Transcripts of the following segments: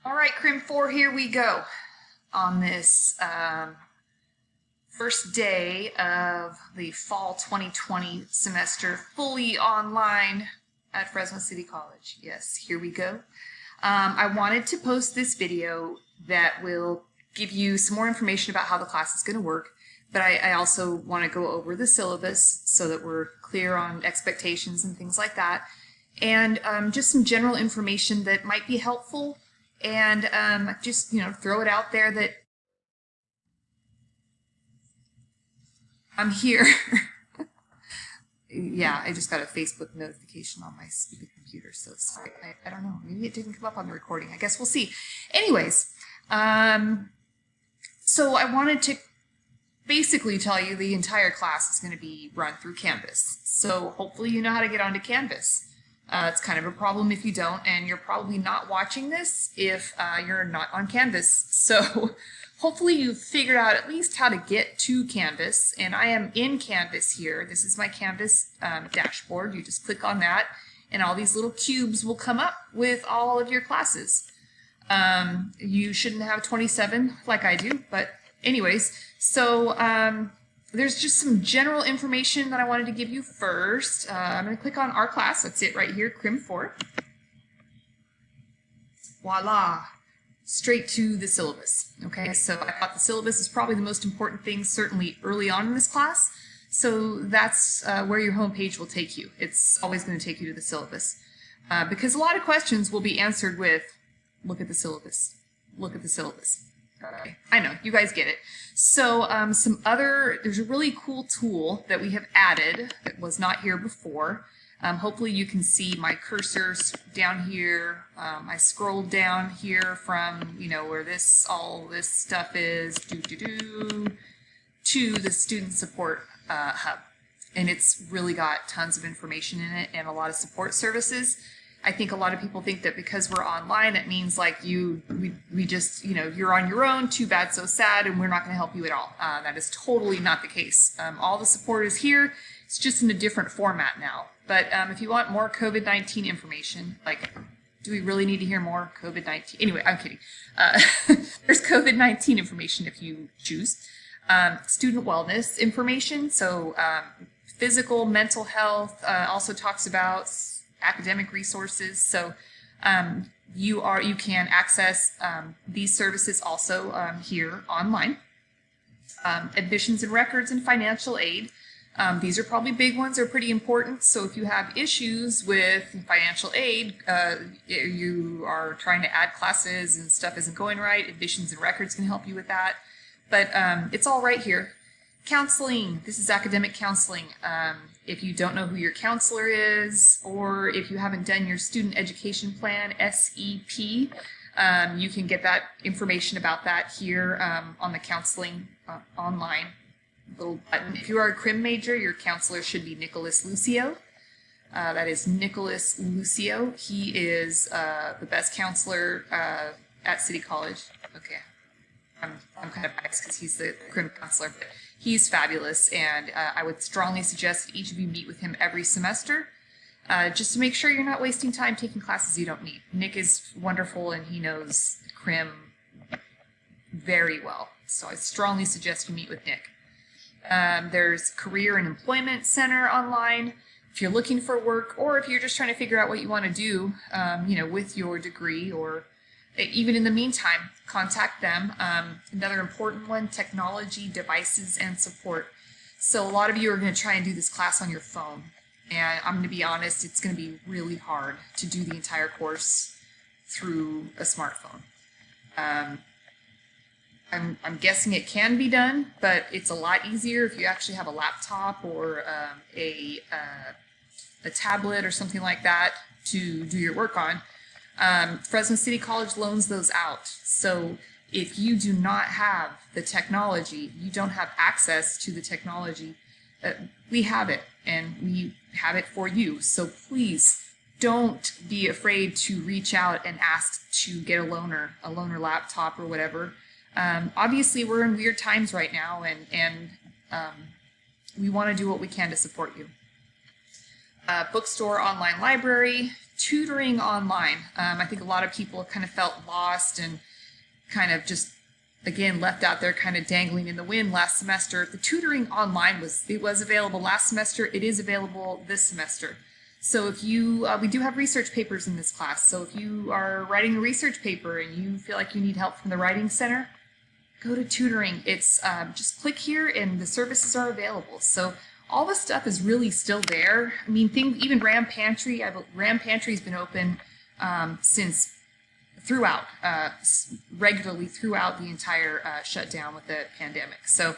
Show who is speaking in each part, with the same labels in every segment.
Speaker 1: All right, Crim 4, here we go on this first day of the fall 2020 semester, fully online at Fresno City College. Yes, here we go. I wanted to post this video that will give you some more information about how the class is going to work, but I also want to go over the syllabus so that we're clear on expectations and things like that, and just some general information that might be helpful. And just, throw it out there that I'm here. Yeah, I just got a Facebook notification on my stupid computer, so sorry. I don't know. Maybe it didn't come up on the recording. I guess we'll see. Anyways, so I wanted to basically tell you the entire class is going to be run through Canvas. So hopefully you know how to get onto Canvas. It's kind of a problem if you don't, and you're probably not watching this if you're not on Canvas. So hopefully you've figured out at least how to get to Canvas, and I am in Canvas here. This is my Canvas dashboard. You just click on that, and all these little cubes will come up with all of your classes. You shouldn't have 27 like I do, but anyways, so there's just some general information that I wanted to give you first. I'm going to click on our class. That's it right here, Crim 4. Voila. Straight to the syllabus. Okay, so I thought the syllabus is probably the most important thing, certainly early on in this class. So that's where your homepage will take you. It's always going to take you to the syllabus. Because a lot of questions will be answered with, look at the syllabus. Look at the syllabus. Okay. I know, you guys get it. So there's a really cool tool that we have added that was not here before. Hopefully you can see my cursors down here. I scrolled down here from, where all this stuff is, to the Student Support Hub. And it's really got tons of information in it and a lot of support services. I think a lot of people think that because we're online, it means like we just, you're on your own, too bad, so sad, and we're not going to help you at all. That is totally not the case. All the support is here. It's just in a different format now. But if you want more COVID-19 information, like, do we really need to hear more COVID-19? Anyway, I'm kidding. There's COVID-19 information if you choose. Student wellness information, so physical, mental health, also talks about academic resources. So you can access these services also here online. Admissions and records and financial aid. These are probably big ones. They're pretty important. So if you have issues with financial aid, you are trying to add classes and stuff isn't going right, admissions and records can help you with that. But it's all right here. Counseling. This is academic counseling. If you don't know who your counselor is, or if you haven't done your student education plan, SEP, you can get that information about that here on the counseling online little button. If you are a crim major, your counselor should be Nicholas Lucio. That is Nicholas Lucio. He is the best counselor at City College. Okay, I'm kind of biased because he's the crim counselor, but he's fabulous, and I would strongly suggest that each of you meet with him every semester, just to make sure you're not wasting time taking classes you don't need. Nick is wonderful, and he knows crim very well, so I strongly suggest you meet with Nick. There's Career and Employment Center online if you're looking for work, or if you're just trying to figure out what you want to do, with your degree, or even in the meantime, contact them. Another important one, technology, devices, and support. So a lot of you are going to try and do this class on your phone, and I'm going to be honest, it's going to be really hard to do the entire course through a smartphone. I'm guessing it can be done, but it's a lot easier if you actually have a laptop or a tablet or something like that to do your work on. Fresno City College loans those out. So if you do not have the technology, you don't have access to the technology, we have it, and we have it for you. So please don't be afraid to reach out and ask to get a loaner laptop or whatever. Obviously, we're in weird times right now, and we want to do what we can to support you. bookstore, online library, tutoring online. I think a lot of people kind of felt lost and kind of just, again, left out there kind of dangling in the wind last semester. The tutoring online was available last semester. It is available this semester. So if you, we do have research papers in this class. So if you are writing a research paper and you feel like you need help from the Writing Center, go to tutoring. It's just click here and the services are available. So all the stuff is really still there. I mean, even RAM Pantry, RAM Pantry's been open since regularly throughout the entire shutdown with the pandemic. So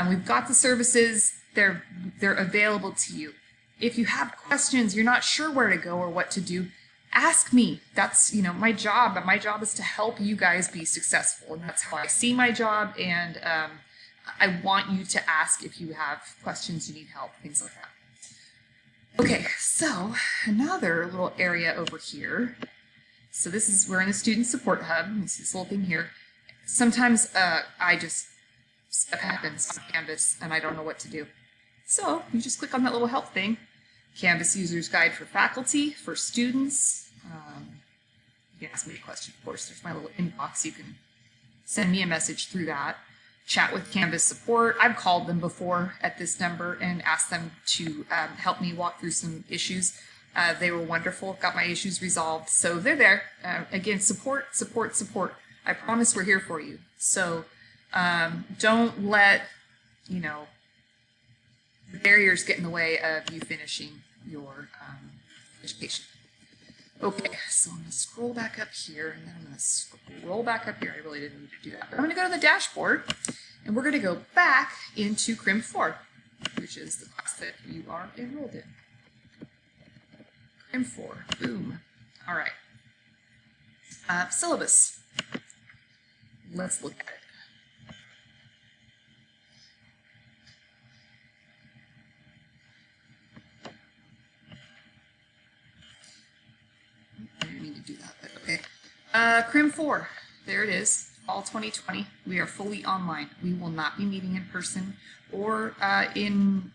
Speaker 1: we've got the services, they're available to you. If you have questions, you're not sure where to go or what to do, ask me. That's, my job. My job is to help you guys be successful. And that's how I see my job. And I want you to ask if you have questions, you need help, things like that. Okay, so another little area over here. So we're in the Student Support Hub. This is this little thing here. Sometimes stuff happens on Canvas and I don't know what to do. So you just click on that little help thing. Canvas User's Guide for Faculty, for students. You can ask me a question, of course. There's my little inbox. You can send me a message through that. Chat with Canvas support. I've called them before at this number and asked them to help me walk through some issues. They were wonderful, got my issues resolved. So they're there. Again, support, support, support. I promise we're here for you. So don't let, the barriers get in the way of you finishing your education. Okay, so I'm going to scroll back up here, and then I'm going to scroll back up here. I really didn't need to do that. But I'm going to go to the dashboard, and we're going to go back into crim 4, which is the class that you are enrolled in. Crim 4, boom. All right. Syllabus. Let's look at it. Do that, but okay. Crim 4, there it is, fall 2020. We are fully online. We will not be meeting in person or in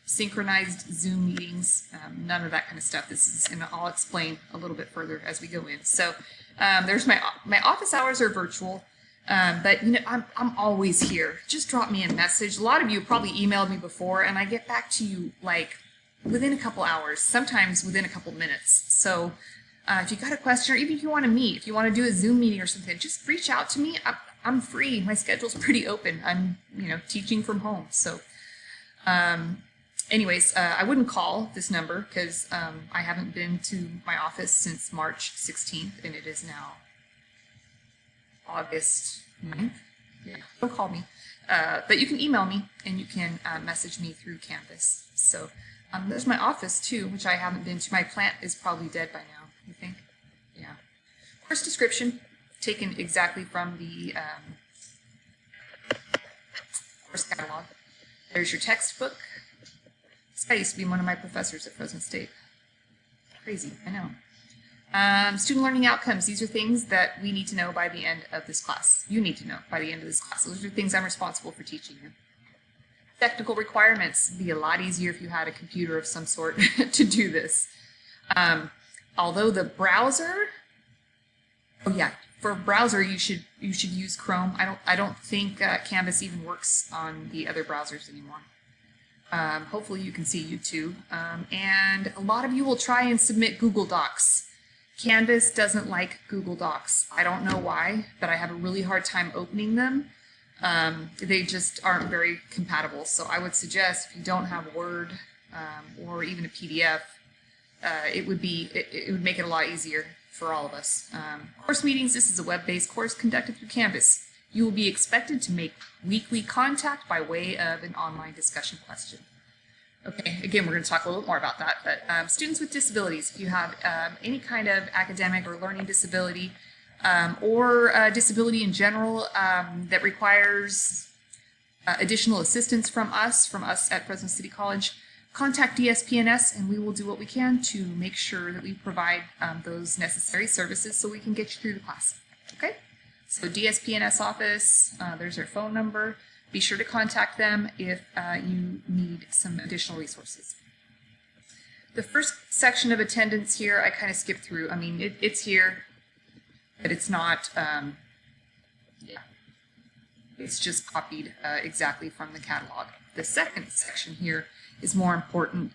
Speaker 1: synchronized Zoom meetings, none of that kind of stuff. This is, and I'll explain a little bit further as we go in. So there's my office hours are virtual, but I'm always here. Just drop me a message. A lot of you probably emailed me before, and I get back to you like within a couple hours, sometimes within a couple minutes. So if you got a question, or even if you want to meet, if you want to do a Zoom meeting or something, just reach out to me. I'm free. My schedule's pretty open. I'm, teaching from home. So anyways, I wouldn't call this number because I haven't been to my office since March 16th, and it is now August 9th. Yeah, don't call me. But you can email me, and you can message me through Canvas. So there's my office, too, which I haven't been to. My plant is probably dead by now, you think? Yeah. Course description, taken exactly from the course catalog. There's your textbook. This guy used to be one of my professors at Fresno State. Crazy, I know. Student learning outcomes. These are things that we need to know by the end of this class. You need to know by the end of this class. Those are things I'm responsible for teaching you. Technical requirements. It'd be a lot easier if you had a computer of some sort to do this. Although the browser, for a browser you should use Chrome. I don't think Canvas even works on the other browsers anymore. Hopefully you can see YouTube. And a lot of you will try and submit Google Docs. Canvas doesn't like Google Docs. I don't know why, but I have a really hard time opening them. They just aren't very compatible. So I would suggest if you don't have Word or even a PDF, it would make it a lot easier for all of us. Course meetings. This is a web-based course conducted through Canvas. You will be expected to make weekly contact by way of an online discussion question. Okay, again, we're going to talk a little bit more about that, but students with disabilities, if you have any kind of academic or learning disability, or disability in general that requires additional assistance from us at Fresno City College, contact DSPNS and we will do what we can to make sure that we provide those necessary services so we can get you through the class. Okay? So DSPNS office, there's their phone number. Be sure to contact them if you need some additional resources. The first section of attendance here, I kind of skipped through. I mean, it's here, but it's not, yeah, it's just copied exactly from the catalog. The second section here is more important.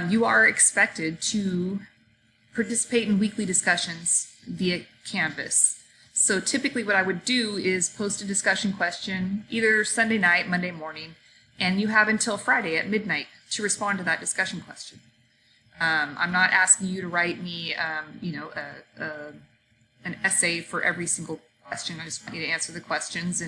Speaker 1: You are expected to participate in weekly discussions via Canvas. So typically what I would do is post a discussion question either Sunday night, Monday morning, and you have until Friday at midnight to respond to that discussion question. I'm not asking you to write me, an essay for every single question. I just want you to answer the questions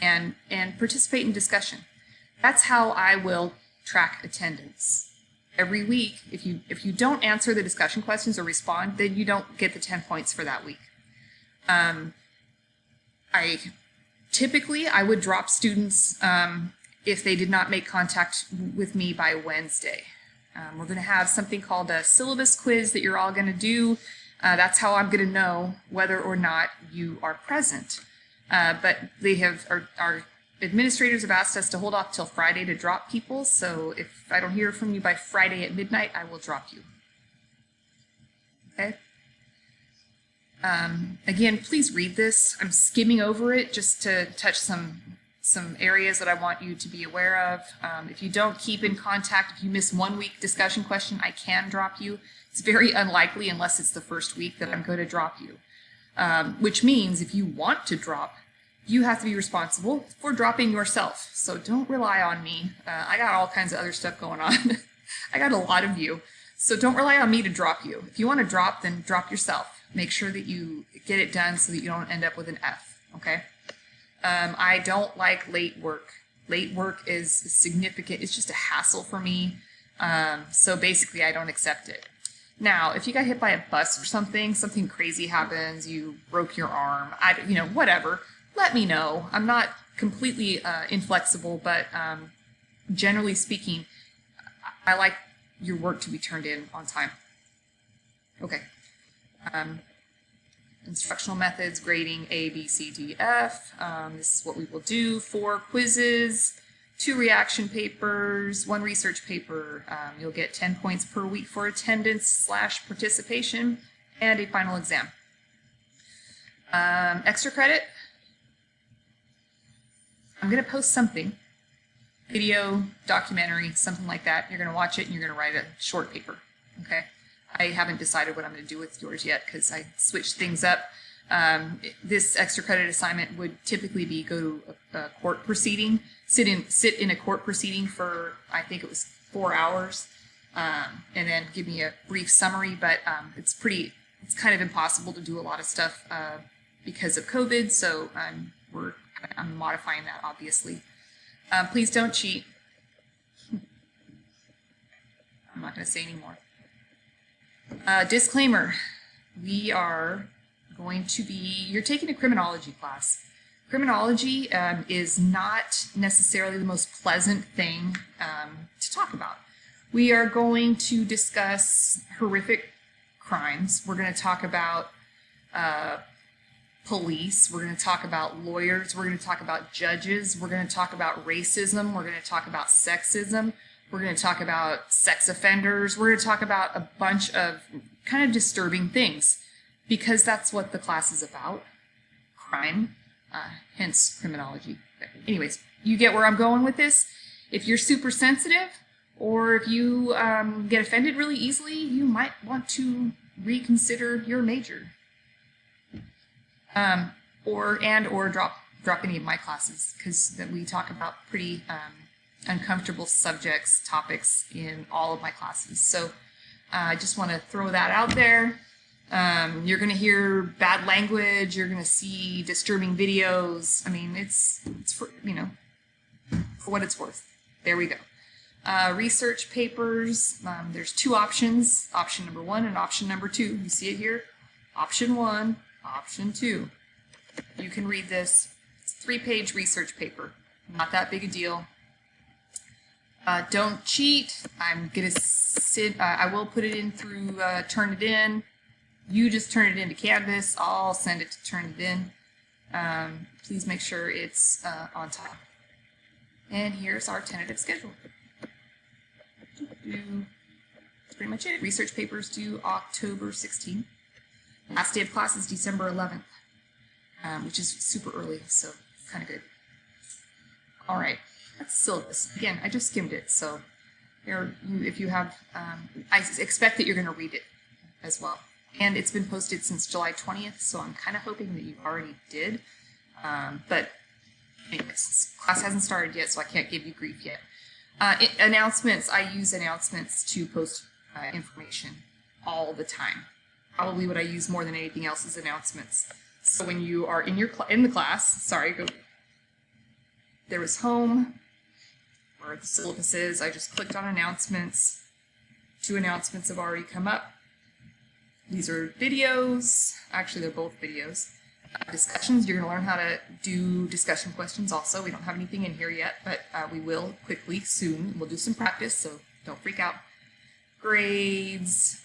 Speaker 1: and participate in discussion. That's how I will track attendance. Every week, if you don't answer the discussion questions or respond, then you don't get the 10 points for that week. I would drop students if they did not make contact with me by Wednesday. We're going to have something called a syllabus quiz that you're all going to do. That's how I'm going to know whether or not you are present. But our administrators have asked us to hold off till Friday to drop people. So if I don't hear from you by Friday at midnight, I will drop you. Okay? Again, please read this. I'm skimming over it just to touch some areas that I want you to be aware of. If you don't keep in contact, if you miss 1 week discussion question, I can drop you. It's very unlikely unless it's the first week that I'm going to drop you. Which means if you want to drop, you have to be responsible for dropping yourself. So don't rely on me. I got all kinds of other stuff going on. I got a lot of you. So don't rely on me to drop you. If you want to drop, then drop yourself. Make sure that you get it done so that you don't end up with an F, okay? I don't like late work. Late work is significant. It's just a hassle for me. So basically, I don't accept it. Now, if you got hit by a bus or something crazy happens, you broke your arm, whatever, let me know. I'm not completely inflexible, but generally speaking, I like your work to be turned in on time. Okay. Instructional methods, grading A, B, C, D, F. This is what we will do. 4 quizzes, 2 reaction papers, 1 research paper. You'll get 10 points per week for attendance / participation, and a final exam. Extra credit. I'm going to post something. Video, documentary, something like that. You're going to watch it and you're going to write a short paper. Okay? I haven't decided what I'm going to do with yours yet because I switched things up. This extra credit assignment would typically be go to a court proceeding, sit in a court proceeding for, I think it was 4 hours, and then give me a brief summary, but it's kind of impossible to do a lot of stuff because of COVID, so I'm modifying that, obviously. Please don't cheat. I'm not going to say any more. Disclaimer, we are going to be, you're taking a criminology class. Criminology is not necessarily the most pleasant thing to talk about. We are going to discuss horrific crimes. We're going to talk about police. We're going to talk about lawyers. We're going to talk about judges. We're going to talk about racism. We're going to talk about sexism. We're going to talk about sex offenders. We're going to talk about a bunch of kind of disturbing things because that's what the class is about. Crime, hence criminology. But anyways, you get where I'm going with this. If you're super sensitive or if you get offended really easily, you might want to reconsider your major. Or drop any of my classes because we talk about pretty uncomfortable subjects, topics in all of my classes. So I just want to throw that out there. You're going to hear bad language. You're going to see disturbing videos. I mean, it's for, for what it's worth. There we go. Research papers. There's 2 options, option number 1 and option number 2. You see it here? Option 1, option 2. You can read this. It's a 3-page research paper. Not that big a deal. Don't cheat. I'm going to I will put it in through Turnitin. You just turn it into Canvas. I'll send it to Turnitin. Please make sure it's on time. And here's our tentative schedule. That's pretty much it. Research papers due October 16th. Last day of class is December 11th, which is super early, so kind of good. All right, that's syllabus. Again, I just skimmed it, so if you have, I expect that you're going to read it as well. And it's been posted since July 20th, so I'm kind of hoping that you already did. But anyways, class hasn't started yet, so I can't give you grief yet. Announcements, I use announcements to post information all the time. Probably what I use more than anything else is announcements. So when you are in the class, there was home, where the syllabus is. I just clicked on announcements. 2 announcements have already come up. These are videos. Actually, they're both videos. Discussions, you're going to learn how to do discussion questions also. We don't have anything in here yet, but we will quickly soon. We'll do some practice, so don't freak out. Grades,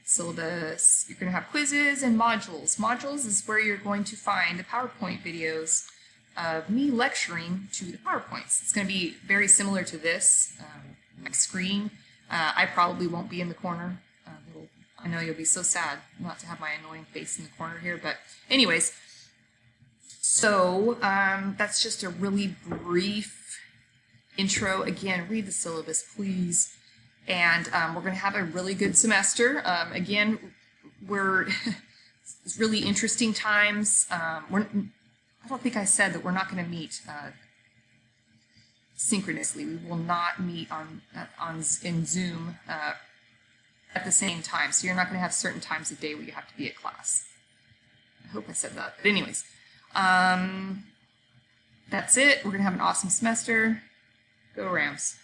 Speaker 1: syllabus. You're going to have quizzes and modules. Modules is where you're going to find the PowerPoint videos of me lecturing to the PowerPoints. It's going to be very similar to this, my screen. I probably won't be in the corner. I know you'll be so sad not to have my annoying face in the corner here, but anyways, so that's just a really brief intro. Again, read the syllabus, please. And we're going to have a really good semester. Again, it's really interesting times. I don't think I said that we're not going to meet synchronously. We will not meet in Zoom at the same time. So you're not going to have certain times of day where you have to be at class. I hope I said that. But anyways, that's it. We're going to have an awesome semester. Go Rams.